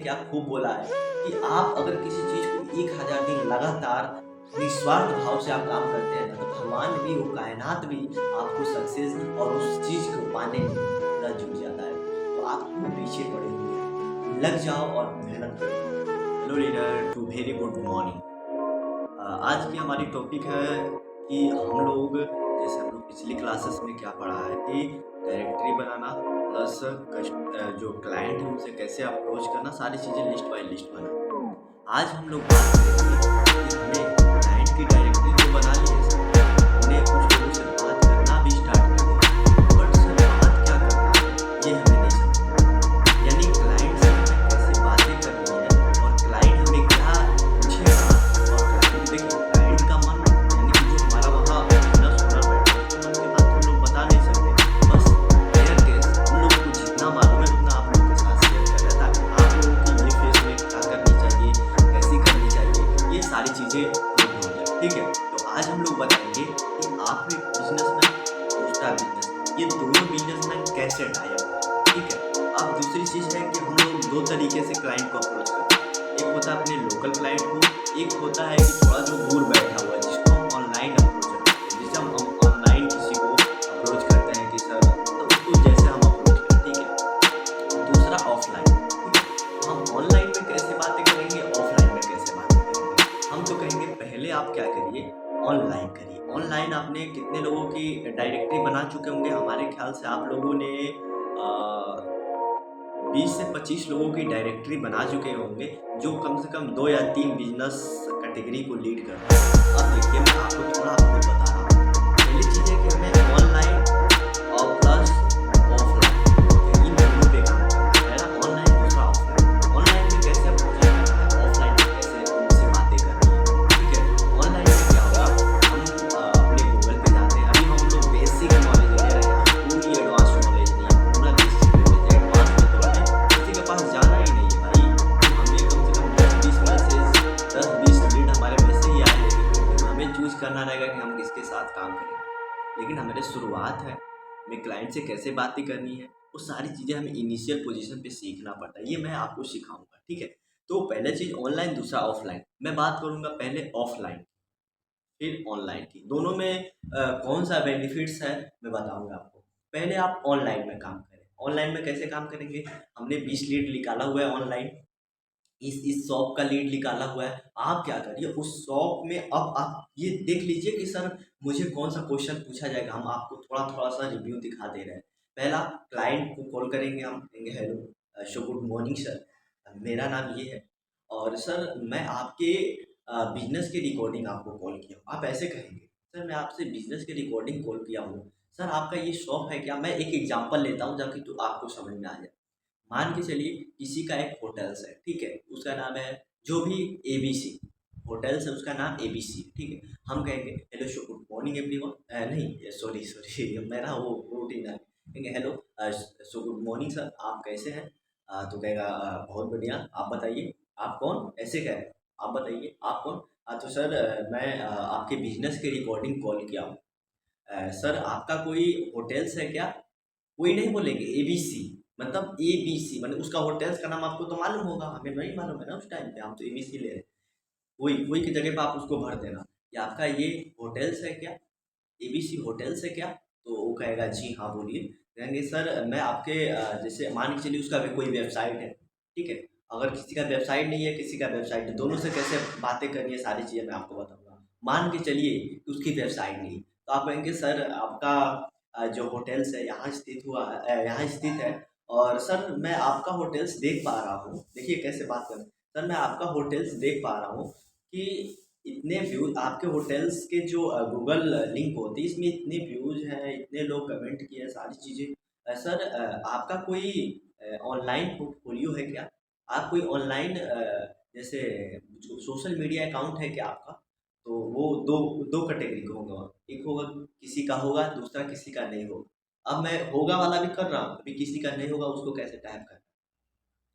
क्या खूब बोला है कि आप अगर किसी चीज़ को 1000 दिन लगातार निस्वार्थ भाव से आप काम करते हैं ना, तो भगवान भी, वो कायनात भी आपको सक्सेस और उस चीज़ को पाने में पूरा जुट जाता है। तो आप क्यों पीछे पड़े हुए हैं? लग जाओ और मेहनत करो। Hello reader, to very good morning. आज की हमारी टॉपिक है कि हम लोग, जैसे हम लोग पिछली क्लासेस में क्या पढ़ा है कि डायरेक्टरी बनाना प्लस जो क्लाइंट है उनसे कैसे अप्रोच करना, सारी चीज़ें लिस्ट बाय लिस्ट बनाना। आज हम लोग बात करेंगे कि हमने क्लाइंट की डायरेक्टरी तो बना ली है सर, हमने कुछ लोगों से बात करना भी स्टार्ट कर दिया, बट सर बात क्या करना है ये हमें नहीं समझ में आ रहा। यानी क्लाइंट से हमें कैसे बातें करनी है और क्लाइंट हमें क्या पूछेगा। और क्लाइंट, देखिए क्लाइंट का मन, यानी कि जो हमारा वहाँ बिज़नेस ओनर बैठा है, उसके मन की बात तो हम लोग बता नहीं सकते। बस रेयर केस हम लोगों को जितना मालूम है उतना आप लोगों के साथ शेयर कर रहे हैं, ताकि आप लोगों की ये फेज़ में क्या करनी चाहिए, कैसी करनी चाहिए, ये सारी चीज़ें प्रूव हो जाए, ठीक है? तो आज हम लोग बताएँगे कि आप एक बिज़नेसमैन, दूसरा बिज़नेसमैन, ये दोनों बिज़नेसमैन कैसे टाई अप करें, ठीक है? अब दूसरी चीज़ है कि हम लोग 2 तरीके से क्लाइंट को अप्रोच करते हैं। एक होता है अपने लोकल क्लाइंट को, एक होता है कि थोड़ा जो दूर बैठा हुआ है, जिसको हम ऑनलाइन अप्रोच करते हैं। जैसे हम ऑनलाइन किसी को अप्रोच करते हैं कि सर, तो उसको जैसे हम अप्रोच करें, ठीक है? दूसरा ऑफ़लाइन, ठीक है? तो हम ऑनलाइन में कैसे बातें करेंगे, ऑफ़लाइन में कैसे बातें करेंगे? हम तो कहेंगे पहले आप क्या करिए, ऑनलाइन करिए। ऑनलाइन आपने कितने लोगों की डायरेक्टरी बना चुके होंगे? हमारे ख़्याल से आप लोगों ने 20 से 25 लोगों की डायरेक्टरी बना चुके होंगे, जो कम से कम 2 या 3 बिज़नेस कैटेगरी को लीड करते हैं। अब देखिए, मैं आपको थोड़ा बहुत बता रहा हूँ। पहली चीज़ है कि हमें ऑनलाइन और प्लस ऑफ़लाइन, इन दोनों पे काम करना है। पहला ऑनलाइन, दूसरा ऑफ़लाइन। ऑनलाइन में कैसे अप्रोच करना है, ऑफ़लाइन में कैसे उनसे बातें करनी है, ठीक है? ऑनलाइन में क्या होगा, हम अपने गूगल पे जाते हैं। अभी हम लोग बेसिक नॉलेज ले रहे हैं, पूरी एडवांस नॉलेज नहीं है, पूरा बेसिक नॉलेज है। एडवांस में तो हमें किसी के पास जाना ही नहीं है भाई। तो हमें कम से कम 10-20 मैसेज, 10-20 लीड हमारे वैसे ही आए रहेंगे। हमें चूज़ करना रहेगा कि हम किसके साथ काम करेंगे। लेकिन हमारी शुरुआत है, हमें क्लाइंट से कैसे बातें करनी है, वो सारी चीज़ें हमें इनिशियल पोजीशन पे सीखना पड़ता है। ये मैं आपको सिखाऊँगा, ठीक है? तो पहले चीज़ ऑनलाइन, दूसरा ऑफ़लाइन। मैं बात करूँगा पहले ऑफ़लाइन, फिर ऑनलाइन की। दोनों में कौन-सा बेनिफिट्स है, मैं बताऊँगा आपको। पहले आप ऑनलाइन में काम करें। ऑनलाइन में कैसे काम करेंगे? हमने 20 लीड निकाला हुआ है ऑनलाइन, इस शॉप का लीड निकाला हुआ है। आप क्या करिए, उस शॉप में अब आप ये देख लीजिए कि सर मुझे कौन-सा क्वेश्चन पूछा जाएगा। हम आपको थोड़ा-थोड़ा सा रिव्यू दिखा दे रहे हैं। पहला, क्लाइंट को कॉल करेंगे हम, कहेंगे hello, so good morning sir, मेरा नाम ये है और सर मैं आपके बिज़नेस के रिकॉर्डिंग आपको कॉल किया हूँ। आप ऐसे कहेंगे, सर मैं आपसे बिज़नेस के रिकॉर्डिंग कॉल किया हूँ। सर आपका ये शॉप है क्या? मैं एक एग्ज़ाम्पल लेता हूँ ताकि तो आपको समझ में आ जाए। मान के चलिए किसी का एक होटल्स है, ठीक है? उसका नाम है जो भी एबीसी होटल्स है, उसका नाम एबीसी, ठीक है? हम कहेंगे hello so good morning everyone, नहीं सॉरी सॉरी मेरा वो रूटीन है। कहेंगे hello so good morning sir, आप कैसे हैं? तो कहेगा बहुत बढ़िया, आप बताइए आप कौन? ऐसे कहे, आप बताइए आप कौन? तो सर मैं आपके बिज़नेस के रिकॉर्डिंग कॉल किया हूँ। सर आपका कोई होटल्स है क्या? कोई नहीं बोलेंगे, एबीसी, मतलब एबीसी मतलब उसका होटल्स का नाम आपको तो मालूम होगा, हमें नहीं मालूम है ना उस टाइम पे, हम तो एबीसी ले रहे हैं। कोई कोई की जगह पे आप उसको भर देना कि आपका ये होटल्स है क्या? एबीसी होटल्स है क्या? तो वो कहेगा जी हाँ बोलिए। कहेंगे सर मैं आपके जैसे मान के चलिए उसका भी कोई वेबसाइट है, ठीक है? अगर किसी का वेबसाइट नहीं है, किसी का वेबसाइट है, दोनों से कैसे बातें करनी है, सारी चीज़ें मैं आपको बताऊँगा। मान के चलिए कि उसकी वेबसाइट नहीं, तो आप कहेंगे सर आपका जो होटल्स है यहाँ स्थित है और सर मैं आपका होटल्स देख पा रहा हूँ, देखिए कैसे बात करें, सर मैं आपका होटल्स देख पा रहा हूँ कि इतने व्यूज़ आपके होटल्स के जो गूगल लिंक होती है, इसमें इतने व्यूज़ हैं, इतने लोग कमेंट किए हैं, सारी चीज़ें। सर आपका कोई ऑनलाइन पोर्टफोलियो है क्या? आप कोई ऑनलाइन जैसे जो सोशल मीडिया अकाउंट है क्या आपका? तो वो 2 कैटेगरी का होगा। एक होगा किसी का होगा, दूसरा किसी का नहीं होगा। अब मैं होगा वाला भी कर रहा हूँ, अभी किसी का नहीं होगा उसको कैसे टाइप करना है?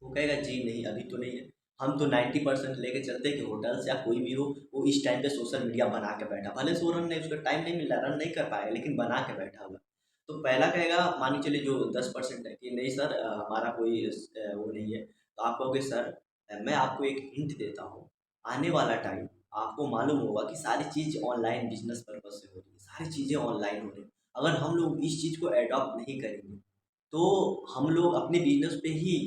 वो कहेगा जी नहीं, अभी तो नहीं है। हम तो 90% लेके चलते हैं कि होटल्स या कोई भी हो, वो इस टाइम पे सोशल मीडिया बना के बैठा, भले से वो रन नहीं, उसका टाइम नहीं मिल रहा, रन नहीं कर पाएगा, लेकिन बना के बैठा हुआ है। तो पहला कहेगा मान के चलिए जो 10% है कि नहीं सर हमारा कोई वो नहीं है। तो आप कहोगे सर मैं आपको एक हिंट देता हूँ, आने वाला टाइम आपको मालूम होगा कि सारी चीज़ ऑनलाइन बिजनेस पर्पज से हो रही है, सारी चीज़ें ऑनलाइन हो रही हैं। अगर हम लोग इस चीज़ को एडॉप्ट नहीं करेंगे तो हम लोग अपने बिजनेस पे ही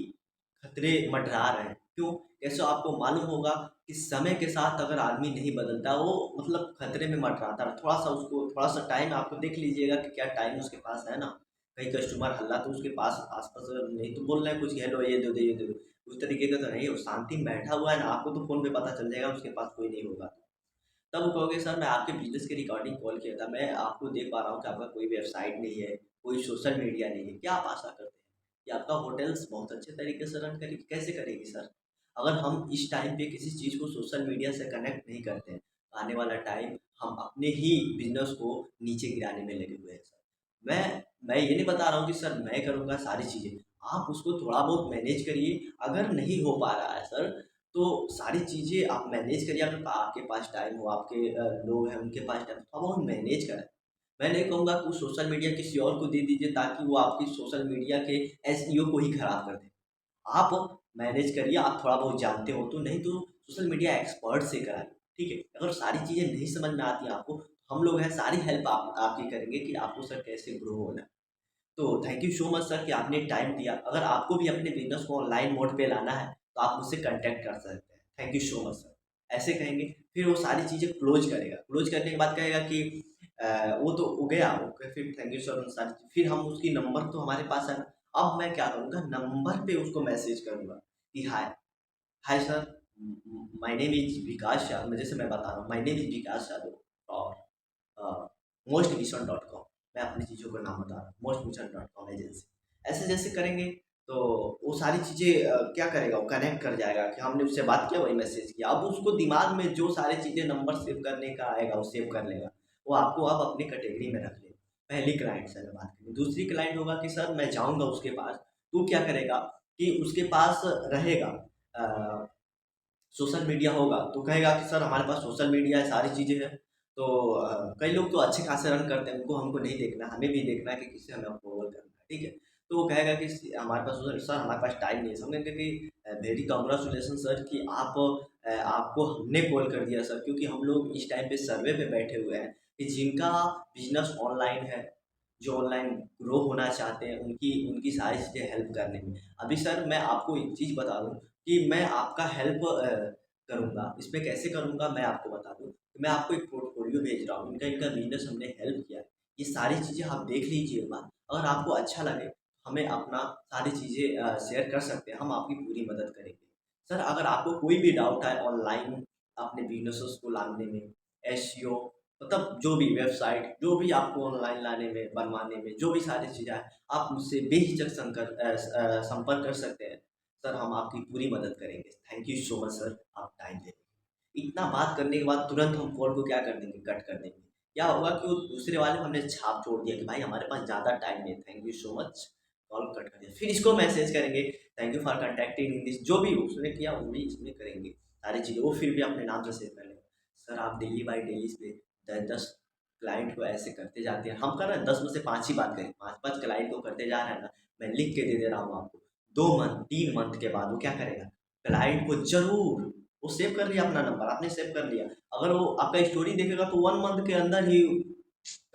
खतरे मंडरा रहे हैं। क्यों? कैसे आपको मालूम होगा कि समय के साथ अगर आदमी नहीं बदलता वो मतलब खतरे में मंडराता है। थोड़ा-सा उसको थोड़ा-सा टाइम आपको देख लीजिएगा कि क्या टाइम उसके पास है ना। कहीं कस्टमर हल्ला तो उसके पास आस-पास अगर नहीं तो बोल रहे हैं कुछ कि हेलो ये दे दो, ये दे दो। उस तरीके का तो नहीं है, वो शांति में बैठा हुआ है ना, आपको तो फ़ोन पे पता चल जाएगा उसके पास कोई नहीं होगा। तब वो कहोगे सर मैं आपके बिज़नेस के रिगार्डिंग कॉल किया था, मैं आपको देख पा रहा हूँ कि आपका कोई वेबसाइट नहीं है, कोई सोशल मीडिया नहीं है, क्या आप आशा करते हैं कि आपका होटल्स बहुत अच्छे तरीके से रन करेगी? कैसे करेगी सर? अगर हम इस टाइम पे किसी चीज़ को सोशल मीडिया से कनेक्ट नहीं करते हैं, आने वाला टाइम हम अपने ही बिज़नेस को नीचे गिराने में लगे हुए हैं सर। मैं ये नहीं बता रहा हूँ कि सर मैं करूँगा सारी चीज़ें, आप उसको थोड़ा बहुत मैनेज करिए, अगर नहीं हो पा रहा है सर तो सारी चीज़ें आप मैनेज करिए। अगर आपके पास टाइम हो, आपके लोग हैं उनके पास टाइम, तो आप वो मैनेज करें। मैं नहीं कहूँगा कि सोशल मीडिया किसी और को दे दीजिए ताकि वो आपकी सोशल मीडिया के एसईओ को ही खराब कर दे। आप मैनेज करिए, आप थोड़ा बहुत जानते हो तो, नहीं तो सोशल मीडिया एक्सपर्ट से कराइए, ठीक है? अगर सारी चीज़ें नहीं समझ में आती हैं आपको, तो हम लोग हैं, सारी हेल्प आप आपकी करेंगे कि आपको सर कैसे ग्रो होना है। तो thank you so much sir कि आपने टाइम दिया। अगर आपको भी अपने बिज़नेस को ऑनलाइन मोड पे लाना है, तो आप मुझसे कॉन्टैक्ट कर सकते हैं। Thank you so much sir. ऐसे कहेंगे, फिर वो सारी चीज़ें क्लोज़ करेगा। क्लोज़ करने के बाद कहेगा कि वो तो हो गया, ओके फिर थैंक यू सर सारी फिर हम उसकी नंबर तो हमारे पास है ना, अब मैं क्या करूँगा नंबर पे उसको मैसेज करूँगा कि hi, hi sir my name is Vikas Yadav, जैसे मैं बता रहा हूँ my name is Vikas Yadav और mostvision.com, मैं अपनी चीज़ों का नाम बता रहा हूँ, mostvision.com एजेंसी। ऐसे जैसे करेंगे तो वो सारी चीज़ें क्या करेगा वो कनेक्ट कर जाएगा कि हमने उससे बात किया वही मैसेज किया। अब उसको दिमाग में जो सारी चीज़ें नंबर सेव करने का आएगा वो सेव कर लेगा। वो आपको अब अपनी कैटेगरी में रख लेगा। पहली क्लाइंट से अगर बात करें। दूसरी क्लाइंट होगा कि सर मैं जाऊँगा उसके पास, तो क्या करेगा कि उसके पास रहेगा अ सोशल मीडिया होगा तो कहेगा कि सर हमारे पास सोशल मीडिया है, सारी चीज़ें हैं। तो कई लोग तो अच्छे खासे रन करते हैं, उनको हमको नहीं देखना है, हमें भी देखना है कि किससे हमें अप्रूवल करना है, ठीक है? तो वो कहेगा कि हमारे पास सर हमारे पास टाइम नहीं है। समझेंगे कि वेरी कांग्रेचुलेशन सर कि आपको हमने कॉल कर दिया सर, क्योंकि हम लोग इस टाइम पे सर्वे पे बैठे हुए हैं कि जिनका बिज़नेस ऑनलाइन है, जो ऑनलाइन ग्रो होना चाहते हैं, उनकी उनकी सारी चीज़ें हेल्प करने में। अभी सर मैं आपको एक चीज़ बता दूँ कि मैं आपका हेल्प करूँगा। इसमें कैसे करूँगा मैं आपको बता दूँ। मैं आपको एक पोर्टफोलियो भेज रहा हूँ, इनका इनका बिज़नेस हमने हेल्प किया है। ये सारी चीज़ें आप देख लीजिए एक बार, अगर आपको अच्छा लगे, हमें अपना सारी चीज़ें शेयर कर सकते हैं, हम आपकी पूरी मदद करेंगे। सर अगर आपको कोई भी डाउट है ऑनलाइन अपने बिज़नेसेस को लाने में, एसईओ मतलब जो भी वेबसाइट, जो भी आपको ऑनलाइन लाने में, बनवाने में, जो भी सारी चीज़ें हैं, आप मुझसे बेझिझक संपर्क कर सकते हैं। सर हम आपकी पूरी मदद करेंगे। Thank you so much sir, आप टाइम देने के लिए। इतना बात करने के बाद तुरंत हम कॉल को क्या कर देंगे, कट कर देंगे। क्या होगा कि वो दूसरे वाले में हमने छाप छोड़ दिया कि भाई हमारे पास ज़्यादा टाइम नहीं है, thank you so much, call cut कर दिया। फिर इसको मैसेज करेंगे, thank you for contacting in this, जो भी उसने किया वो भी इसमें करेंगे, सारी चीज़ें। वो फिर भी अपने नाम से सेव कर लेगा। सर आप डेली बाय डेली पे 10-10 क्लाइंट को ऐसे करते जाते हैं। हम कर रहे हैं 10 में से 5 ही बात करें, 5-5 क्लाइंट को करते जा रहे हैं ना, मैं लिख के दे दे रहा हूँ आपको। 2 मंथ 3 मंथ के बाद वो क्या करेगा, क्लाइंट को ज़रूर वो सेव कर लिया अपना नंबर, आपने सेव कर लिया। अगर वो आपका स्टोरी देखेगा तो 1 मंथ के अंदर ही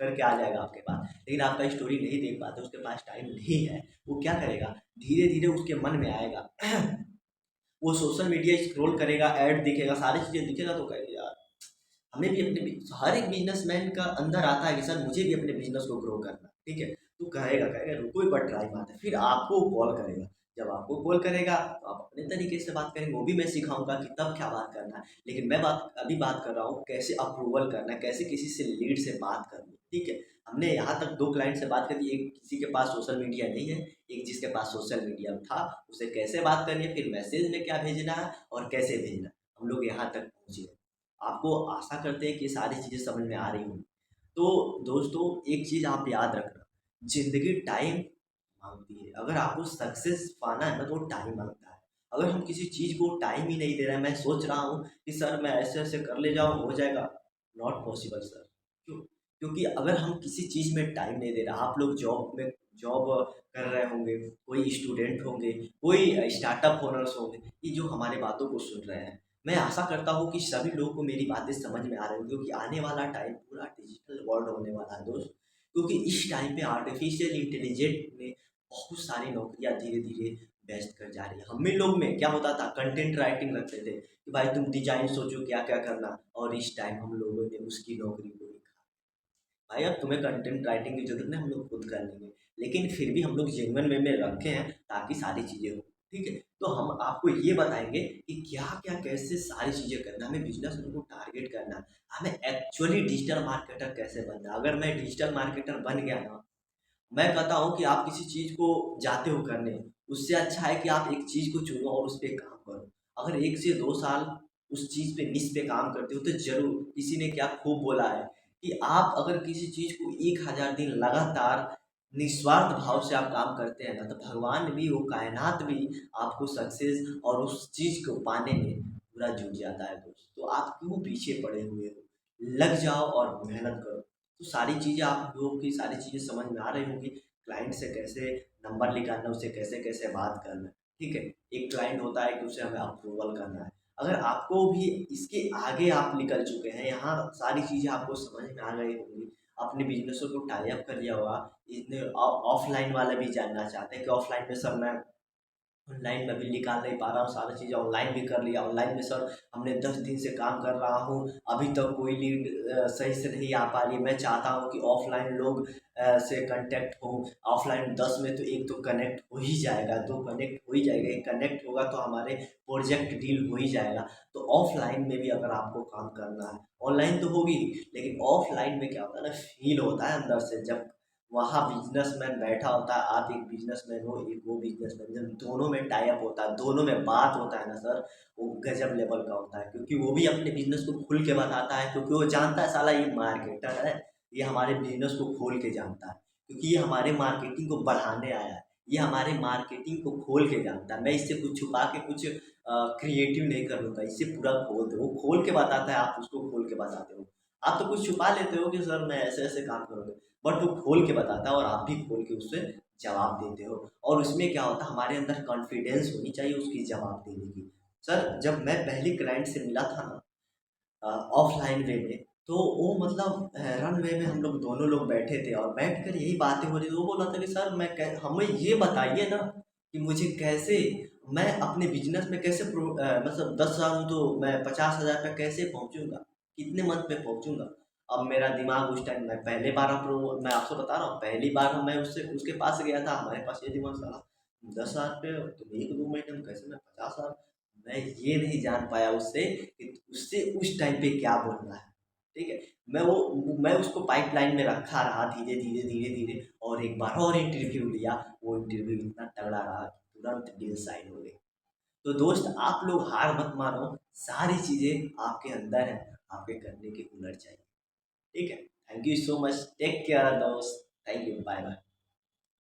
करके आ जाएगा आपके पास। लेकिन आपका स्टोरी नहीं देख पाते, उसके पास टाइम नहीं है, वो क्या करेगा, धीरे-धीरे उसके मन में आएगा वो सोशल मीडिया स्क्रॉल करेगा, ऐड दिखेगा, सारी चीज़ें दिखेगा तो कहेगा यार हमें भी अपने हर एक बिजनेसमैन का अंदर आता है कि सर मुझे भी अपने बिजनेस को ग्रो करना है, ठीक है? तो कहेगा रुको एक बार ट्राई मारते हैं, फिर आपको कॉल करेगा। जब आपको कॉल करेगा तो आप अपने तरीके से बात करेंगे, वो भी मैं सिखाऊँगा कि तब क्या बात करना है। लेकिन मैं अभी बात कर रहा हूँ कैसे अप्रूवल करना है, कैसे किसी से लीड से बात करनी है, ठीक है? हमने यहाँ तक 2 क्लाइंट से बात कर दी, एक किसी के पास सोशल मीडिया नहीं है, एक जिसके पास सोशल मीडिया था, उसे कैसे बात करनी है, फिर मैसेज में क्या भेजना है और कैसे भेजना है, हम लोग यहाँ तक पहुँचे हैं। आपको आशा करते हैं कि सारी चीज़ें समझ में आ रही होंगी। तो दोस्तों एक चीज़ आप याद रखना, ज़िंदगी टाइम माँगती है। अगर आपको सक्सेस पाना है ना तो टाइम माँगता है। अगर हम किसी चीज़ को टाइम ही नहीं दे रहे हैं, मैं सोच रहा हूँ कि सर मैं ऐसे-ऐसे कर ले जाऊँ हो जाएगा, नॉट पॉसिबल सर। क्यों? क्योंकि अगर हम किसी चीज़ में टाइम नहीं दे रहे, आप लोग जॉब में जॉब कर रहे होंगे, कोई स्टूडेंट होंगे, कोई स्टार्टअप ओनर्स होंगे, कि जो हमारे बातों को सुन रहे हैं। मैं आशा करता हूँ कि सभी लोगों को मेरी बातें समझ में आ रही होंगी, क्योंकि आने वाला टाइम पूरा डिजिटल वर्ल्ड होने वाला है दोस्त। क्योंकि इस टाइम पे आर्टिफिशियल इंटेलिजेंट ने बहुत सारी नौकरियां धीरे धीरे बेस्ट कर जा रही है। हम ही लोग में क्या होता था, कंटेंट राइटिंग रखते थे कि भाई तुम डिजाइन सोचो क्या क्या करना, और इस टाइम हम लोगों ने उसकी नौकरी को ही खा। भाई अब तुम्हें कंटेंट राइटिंग की जरूरत नहीं, हम लोग खुद कर लेंगे। लेकिन फिर भी हम लोग जेन्युइन वे में रखे हैं ताकि सारी चीज़ें हो। ठीक है, तो हम आपको ये बताएंगे कि क्या क्या कैसे सारी चीज़ें करना है, हमें बिजनेस को टारगेट करना है, हमें एक्चुअली डिजिटल मार्केटर कैसे बनना है। अगर मैं डिजिटल मार्केटर बन गया ना, मैं कहता हूँ कि आप किसी चीज़ को जाते हो करने, उससे अच्छा है कि आप एक चीज़ को चुनो और उस पे काम करो। अगर 1 से 2 साल उस चीज़ पे निश पे काम करते हो तो ज़रूर, किसी ने क्या खूब बोला है कि आप अगर किसी चीज़ को 1000 दिन लगातार निस्वार्थ भाव से आप काम करते हैं ना, तो भगवान भी, वो कायनात भी आपको सक्सेस और उस चीज़ को पाने में पूरा जुट जाता है दोस्त। तो आप क्यों पीछे पड़े हुए हो? लग जाओ और मेहनत करो। तो सारी चीज़ें आप लोगों की सारी चीज़ें समझ में आ रही होंगी। क्लाइंट से कैसे नंबर निकालना, उससे कैसे कैसे बात करना है। ठीक है, एक क्लाइंट होता है कि उसे हमें अप्रूवल करना है। अगर आपको भी इसके आगे आप निकल चुके हैं, यहाँ सारी चीज़ें आपको समझ में आ गई होंगी, अपने बिजनेसों को टाई अप कर लिया होगा। इतने ऑफलाइन वाले भी जानना चाहते हैं कि ऑफलाइन में सर मैं ऑनलाइन में भी निकाल नहीं पा रहा हूँ, सारी चीज़ें ऑनलाइन भी कर लिया। ऑनलाइन में सर हमने 10 दिन से काम कर रहा हूँ, अभी तक कोई लीड सही से नहीं आ पा रही है। मैं चाहता हूँ कि ऑफलाइन लोग से कनेक्ट हो। ऑफलाइन 10 में तो एक तो कनेक्ट हो ही जाएगा, 2 कनेक्ट हो ही जाएगा, एक कनेक्ट होगा तो हमारे प्रोजेक्ट डील हो ही जाएगा। तो ऑफलाइन में भी अगर आपको काम करना है, ऑनलाइन तो होगी, लेकिन ऑफलाइन में क्या होता है ना, फील होता है अंदर से, जब वहाँ बिजनेसमैन बैठा होता है, आप एक बिजनेसमैन हो, एक वो बिजनेसमैन, जब दोनों में टाई अप होता है, दोनों में बात होता है ना सर, वो गजब लेवल का होता है। क्योंकि वो भी अपने बिजनेस को खुल के बताता है, क्योंकि वो जानता है साला ये मार्केटर है, ये हमारे बिजनेस को खोल के जानता है, क्योंकि ये हमारे मार्केटिंग को बढ़ाने आया है, ये हमारे मार्केटिंग को खोल के जानता है। मैं इससे कुछ छुपा के कुछ क्रिएटिव नहीं कर लूँगा, इससे पूरा खोल दो, वो खोल के बताता है, आप उसको खोल के बताते हो। आप तो कुछ छुपा लेते हो कि सर मैं ऐसे ऐसे काम करूँगा, बट वो खोल के बताता है और आप भी खोल के उससे जवाब देते हो। और उसमें क्या होता है, हमारे अंदर कॉन्फिडेंस होनी चाहिए उसकी जवाब देने की। सर जब मैं पहली क्लाइंट से मिला था ना, ऑफलाइन वे में, तो वो मतलब रन वे में हम लोग दोनों लोग बैठे थे और बैठ कर यही बातें हो रही थी। वो बोला था कि सर मैं हमें ये बताइए ना कि मुझे कैसे, मैं अपने बिजनेस में कैसे मतलब 10 साल हूँ तो मैं 50,000 पे कैसे पहुँचूंगा, कितने मंथ में पहुँचूंगा। अब मेरा दिमाग उस टाइम, मैं पहले बार अप्रूव, मैं आपसे बता रहा हूँ पहली बार मैं उससे उसके पास गया था, हमारे पास ये दिमाग साला 10,000 पे तुम 1-2 महीने में कैसे, मैं 50,000। मैं ये नहीं जान पाया उससे कि उससे उस टाइम पे क्या बोलना है। ठीक है, मैं उसको पाइपलाइन में रखा रहा, धीरे धीरे धीरे धीरे, और एक बार और इंटरव्यू लिया। वो इंटरव्यू इतना तगड़ा रहा कि तुरंत डील साइन हो गई। तो दोस्त आप लोग हार मत मानो, सारी चीज़ें आपके अंदर है, आपके करने के हुनर चाहिए। ठीक है, thank you so much, take care दोस्त, थैंक यू, बाय बाय।